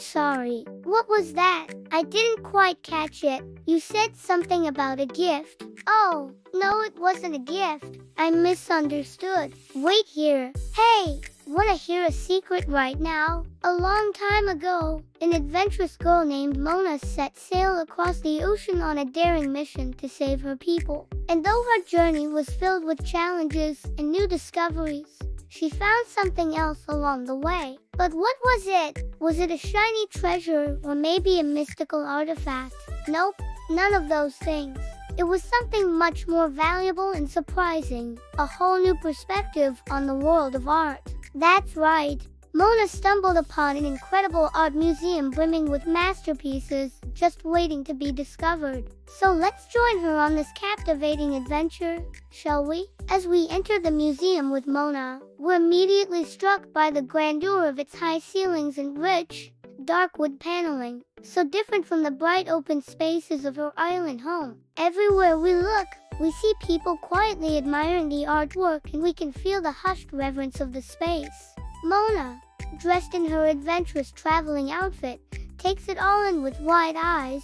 sorry. What was that? I didn't quite catch it. You said something about a gift. Oh, no, it wasn't a gift. I misunderstood. Wait here. Hey, wanna hear a secret right now? A long time ago, an adventurous girl named Mona set sail across the ocean on a daring mission to save her people. And though her journey was filled with challenges and new discoveries, she found something else along the way. But what was it? Was it a shiny treasure or maybe a mystical artifact? Nope, none of those things. It was something much more valuable and surprising, a whole new perspective on the world of art. That's right. Mona stumbled upon an incredible art museum brimming with masterpieces just waiting to be discovered. So let's join her on this captivating adventure, shall we? As we enter the museum with Mona, we're immediately struck by the grandeur of its high ceilings and rich, dark wood paneling, so different from the bright open spaces of her island home. Everywhere we look, we see people quietly admiring the artwork, and we can feel the hushed reverence of the space. Mona, dressed in her adventurous traveling outfit, takes it all in with wide eyes,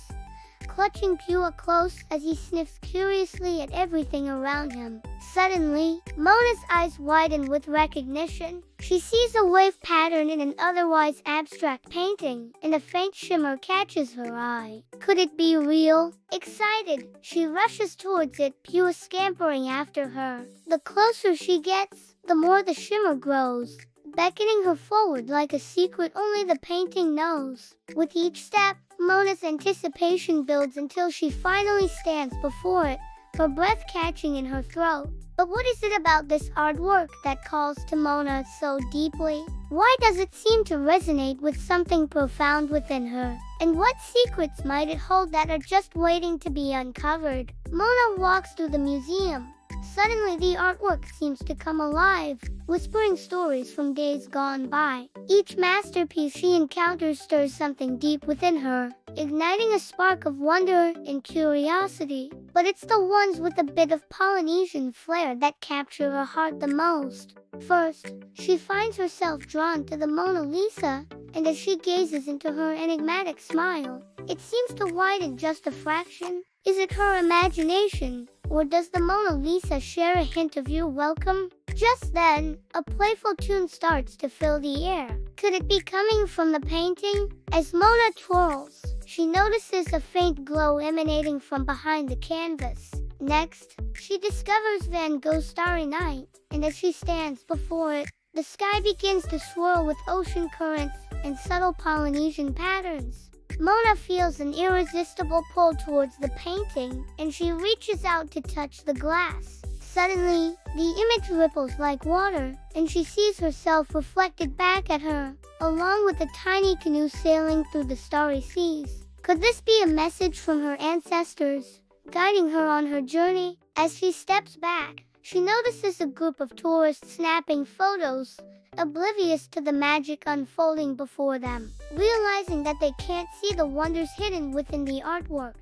clutching Pua close as he sniffs curiously at everything around him. Suddenly, Mona's eyes widen with recognition. She sees a wave pattern in an otherwise abstract painting, and a faint shimmer catches her eye. Could it be real? Excited, she rushes towards it, Pua scampering after her. The closer she gets, the more the shimmer grows, beckoning her forward like a secret only the painting knows. With each step, Mona's anticipation builds until she finally stands before it, her breath catching in her throat. But what is it about this artwork that calls to Mona so deeply? Why does it seem to resonate with something profound within her? And what secrets might it hold that are just waiting to be uncovered? Mona walks through the museum. Suddenly the artwork seems to come alive, whispering stories from days gone by. Each masterpiece she encounters stirs something deep within her, igniting a spark of wonder and curiosity. But it's the ones with a bit of Polynesian flair that capture her heart the most. First, she finds herself drawn to the Mona Lisa, and as she gazes into her enigmatic smile, it seems to widen just a fraction. Is it her imagination, or does the Mona Lisa share a hint of "you're welcome"? Just then, a playful tune starts to fill the air. Could it be coming from the painting? As Mona twirls, she notices a faint glow emanating from behind the canvas. Next, she discovers Van Gogh's Starry Night, and as she stands before it, the sky begins to swirl with ocean currents and subtle Polynesian patterns. Mona feels an irresistible pull towards the painting, and she reaches out to touch the glass. Suddenly, the image ripples like water, and she sees herself reflected back at her, along with a tiny canoe sailing through the starry seas. Could this be a message from her ancestors, guiding her on her journey? As she steps back, she notices a group of tourists snapping photos, oblivious to the magic unfolding before them. Realizing that they can't see the wonders hidden within the artwork,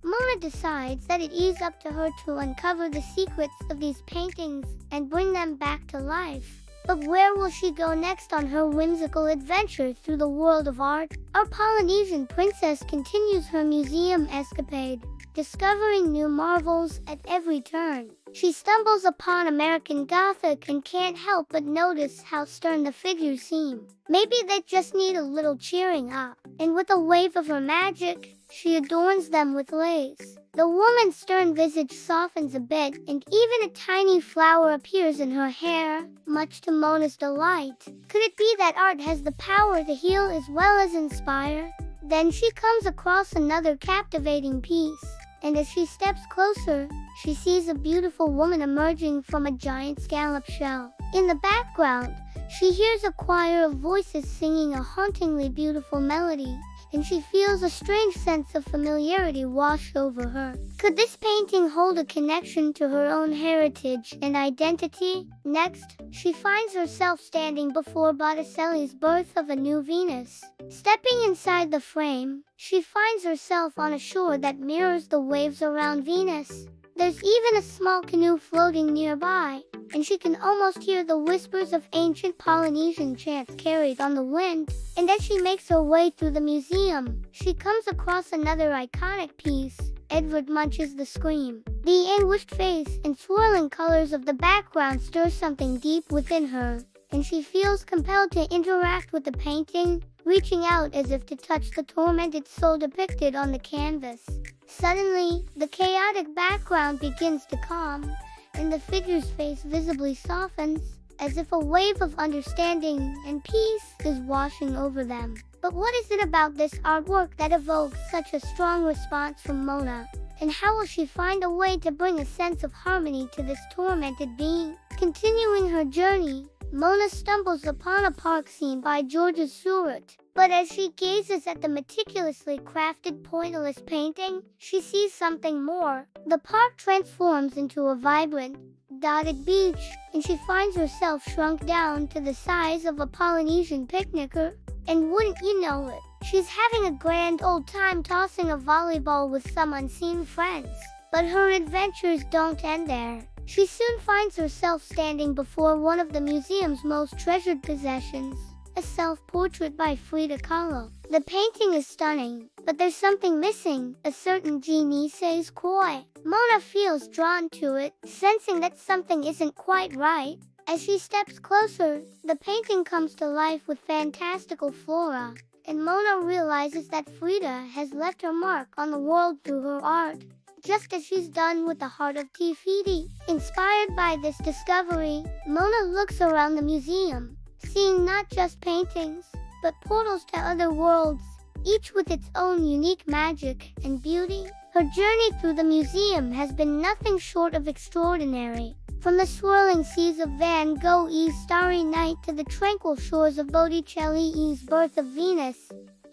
Mona decides that it is up to her to uncover the secrets of these paintings and bring them back to life. But where will she go next on her whimsical adventure through the world of art? Our Polynesian princess continues her museum escapade, discovering new marvels at every turn. She stumbles upon American Gothic and can't help but notice how stern the figures seem. Maybe they just need a little cheering up. And with a wave of her magic, she adorns them with lace. The woman's stern visage softens a bit, and even a tiny flower appears in her hair, much to Mona's delight. Could it be that art has the power to heal as well as inspire? Then she comes across another captivating piece, and as she steps closer, she sees a beautiful woman emerging from a giant scallop shell. In the background, she hears a choir of voices singing a hauntingly beautiful melody, and she feels a strange sense of familiarity wash over her. Could this painting hold a connection to her own heritage and identity? Next, she finds herself standing before Botticelli's Birth of a New Venus. Stepping inside the frame, she finds herself on a shore that mirrors the waves around Venus. There's even a small canoe floating nearby, and she can almost hear the whispers of ancient Polynesian chants carried on the wind. And as she makes her way through the museum, she comes across another iconic piece. Edward Munch's The Scream. The anguished face and swirling colors of the background stir something deep within her, and she feels compelled to interact with the painting, reaching out as if to touch the tormented soul depicted on the canvas. Suddenly, the chaotic background begins to calm, and the figure's face visibly softens, as if a wave of understanding and peace is washing over them. But what is it about this artwork that evokes such a strong response from Moana? And how will she find a way to bring a sense of harmony to this tormented being? Continuing her journey, Moana stumbles upon a park scene by George Seurat. But as she gazes at the meticulously crafted pointillist painting, she sees something more. The park transforms into a vibrant, dotted beach, and she finds herself shrunk down to the size of a Polynesian picnicker. And wouldn't you know it, she's having a grand old time tossing a volleyball with some unseen friends. But her adventures don't end there. She soon finds herself standing before one of the museum's most treasured possessions, a self-portrait by Frida Kahlo. The painting is stunning, but there's something missing, a certain je ne sais quoi. Moana feels drawn to it, sensing that something isn't quite right. As she steps closer, the painting comes to life with fantastical flora, and Moana realizes that Frida has left her mark on the world through her art, just as she's done with the heart of Te Fiti. Inspired by this discovery, Moana looks around the museum, seeing not just paintings, but portals to other worlds, each with its own unique magic and beauty. Her journey through the museum has been nothing short of extraordinary. From the swirling seas of Van Gogh's Starry Night to the tranquil shores of Botticelli's Birth of Venus,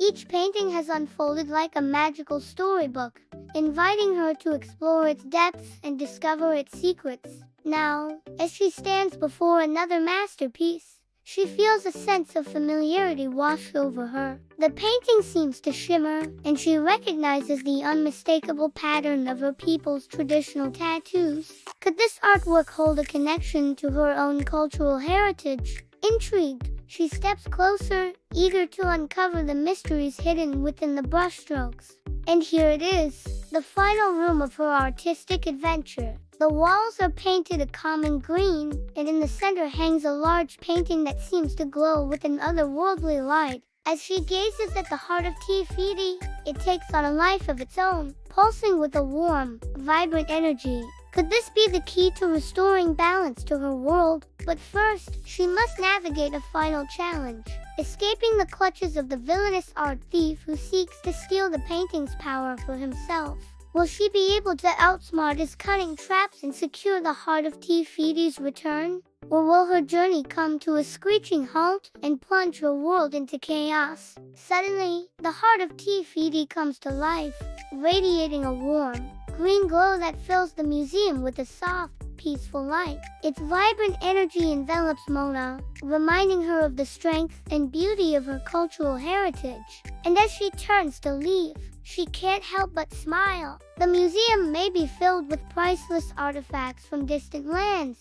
each painting has unfolded like a magical storybook, inviting her to explore its depths and discover its secrets. Now, as she stands before another masterpiece, she feels a sense of familiarity wash over her. The painting seems to shimmer, and she recognizes the unmistakable pattern of her people's traditional tattoos. Could this artwork hold a connection to her own cultural heritage? Intrigued, she steps closer, eager to uncover the mysteries hidden within the brushstrokes. And here it is, the final room of her artistic adventure. The walls are painted a common green, and in the center hangs a large painting that seems to glow with an otherworldly light. As she gazes at the heart of Te Fiti, it takes on a life of its own, pulsing with a warm, vibrant energy. Could this be the key to restoring balance to her world? But first, she must navigate a final challenge, escaping the clutches of the villainous art thief who seeks to steal the painting's power for himself. Will she be able to outsmart his cunning traps and secure the heart of Te Fiti's return? Or will her journey come to a screeching halt and plunge her world into chaos? Suddenly, the heart of Te Fiti comes to life, radiating a warm, green glow that fills the museum with a soft, peaceful light. Its vibrant energy envelops Moana, reminding her of the strength and beauty of her cultural heritage. And as she turns to leave, she can't help but smile. The museum may be filled with priceless artifacts from distant lands,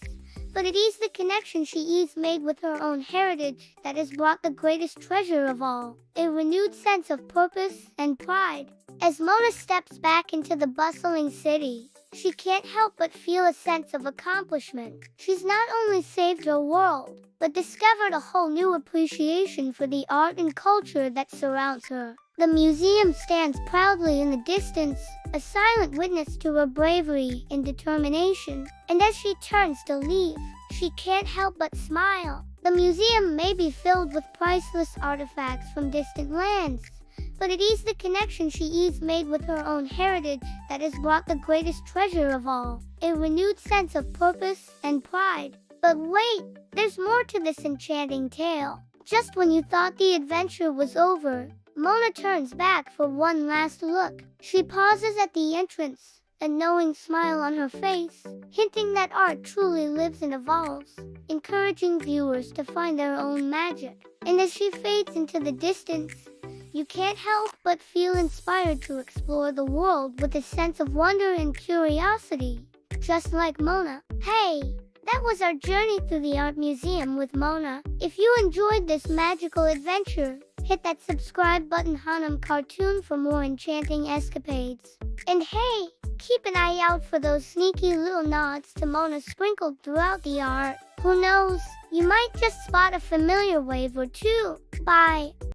but it is the connection she's made with her own heritage that has brought the greatest treasure of all, a renewed sense of purpose and pride. As Moana steps back into the bustling city, she can't help but feel a sense of accomplishment. She's not only saved her world, but discovered a whole new appreciation for the art and culture that surrounds her. The museum stands proudly in the distance, a silent witness to her bravery and determination. And as she turns to leave, she can't help but smile. The museum may be filled with priceless artifacts from distant lands, but it is the connection she's made with her own heritage that has brought the greatest treasure of all, a renewed sense of purpose and pride. But wait, there's more to this enchanting tale. Just when you thought the adventure was over, Moana turns back for one last look. She pauses at the entrance, a knowing smile on her face, hinting that art truly lives and evolves, encouraging viewers to find their own magic. And as she fades into the distance, you can't help but feel inspired to explore the world with a sense of wonder and curiosity. just like Mona. Hey, that was our journey through the art museum with Mona. If you enjoyed this magical adventure, hit that subscribe button Hanum cartoon for more enchanting escapades. And hey, keep an eye out for those sneaky little nods to Mona sprinkled throughout the art. Who knows, you might just spot a familiar wave or two. Bye.